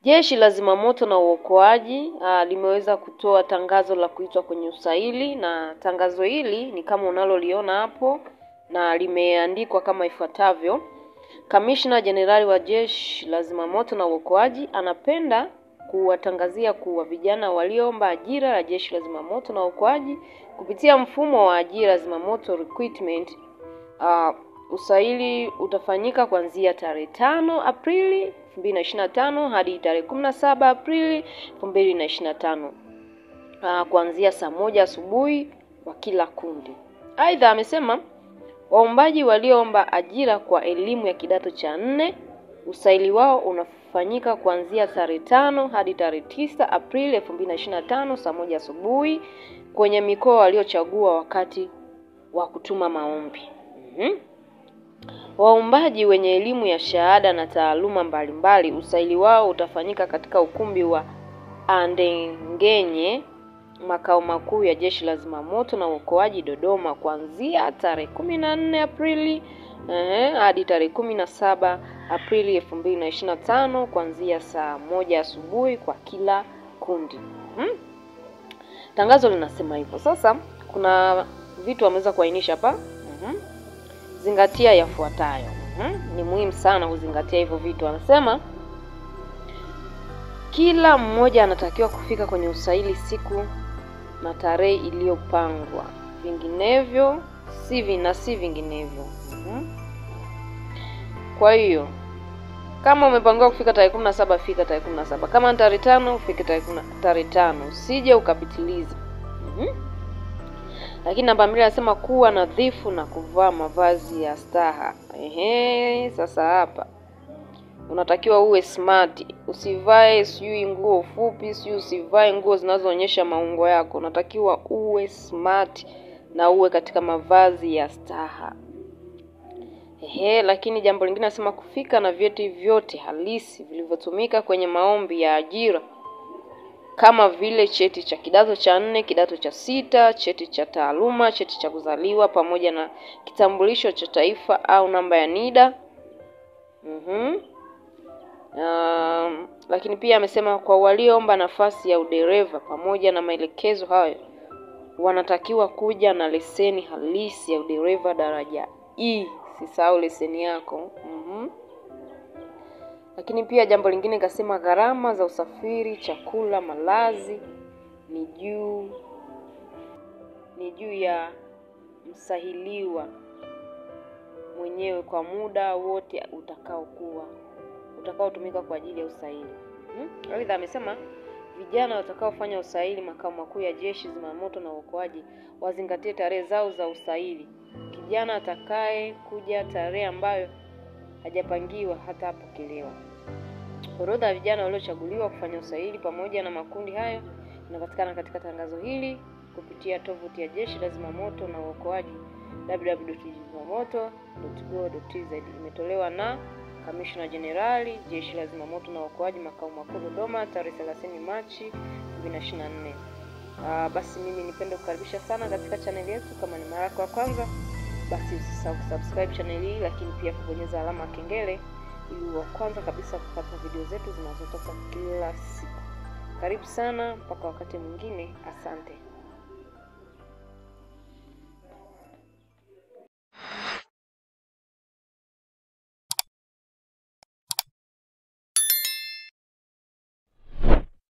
Jeshi la Zimamoto na Uokoaji limeweza kutoa tangazo la kuitwa kwenye usaili, na tangazo hili ni kama unaloliona hapo na limeandikwa kama ifuatavyo. Kamishna Jenerali wa Jeshi la Zimamoto na Uokoaji anapenda kuwatangazia kuwa vijana walioomba ajira la Jeshi la Zimamoto na Uokoaji kupitia mfumo wa ajira Zimamoto recruitment, usaili utafanyika kuanzia tarehe 5 Aprili 2025 hadi tarehe 17 Aprili 2025, kuanzia saa 1 asubuhi kwa kila kundi. Aidha amesema waombaji walioomba ajira kwa elimu ya kidato cha 4, usaili wao unafanyika kuanzia tarehe 5 hadi tarehe 9 Aprili 2025 saa 1 asubuhi kwenye mikoa waliochagua wakati wa kutuma maombi. Waombaji wenye elimu ya shahada na taaluma mbalimbali, usaili wao utafanyika katika ukumbi wa Andengenye, makao makuu ya Jeshi la Zimamoto na Uokoaji Dodoma, kuanzia tarehe 14 Aprili hadi tarehe 17 Aprili 2025 kuanzia saa 1 asubuhi kwa kila kundi. Tangazo linasema hivyo. Sasa kuna vitu wameweza kuainisha hapa. Zingatia yafuatayo. Ni muhimu sana kuzingatia hivyo vitu. Anasema kila mmoja anatakiwa kufika kwenye usaili siku na tarehe iliyopangwa, vinginevyo si vinginevyo. Kwa hiyo kama umepangiwa kufika tarehe 17, fika tarehe 17. Kama ni tarehe 5, fika tarehe 5. Usije ukapitiliza. Lakini namba 2 anasema kuwa nadhifu na kuvaa mavazi ya staha. Sasa hapa unatakiwa uwe smart. Usivae sijui nguo fupi, usivae nguo zinazoonyesha maungo yako. Unatakiwa uwe smart na uwe katika mavazi ya staha. Lakini jambo lingine nasema kufika na vyeti vyote halisi vilivyotumika kwenye maombi ya ajira, kama vile cheti cha kidato cha 4, kidato cha 6, cheti cha taaluma, cheti cha kuzaliwa pamoja na kitambulisho cha taifa au namba ya NIDA. Lakini pia amesema kwa walioomba nafasi ya udereva pamoja na maelekezo hayo wanatakiwa kuja na leseni halisi ya udereva daraja E. Sisahau leseni yako. Lakini pia jambo lingine kasema gharama za usafiri, chakula, malazi ni juu ya msahiliwa mwenyewe kwa muda wote utakaotumika kwa ajili ya usaili. Aidha amesema vijana watakaofanya usaili makao makuu ya Jeshi Zimamoto na Uokoaji wazingatie tarehe zao za usaili. Kijana atakaye kuja tarehe ambayo hajapangiwa hatapokelewa. Orodha ya vijana waliochaguliwa kufanya usaili pamoja na makundi hayo inapatikana katika tangazo hili kupitia tovuti ya Jeshi la Zimamoto na Uokoaji www.zimamoto.go.tz. Imetolewa na Kamishna Jenerali Jeshi la Zimamoto na Uokoaji makao makuu Dodoma tarehe 30 Machi 2024. Basi mimi nipende kukaribisha sana katika channel yetu. Kama ni mara yako ya kwanza, basi usisahau kusubscribe channel hii, lakini pia kubonyeza alama ya kengele ili wa kwanza kabisa kupata video zetu zinazotoka kila siku. Karibu sana mpaka wakati mwingine. Asante.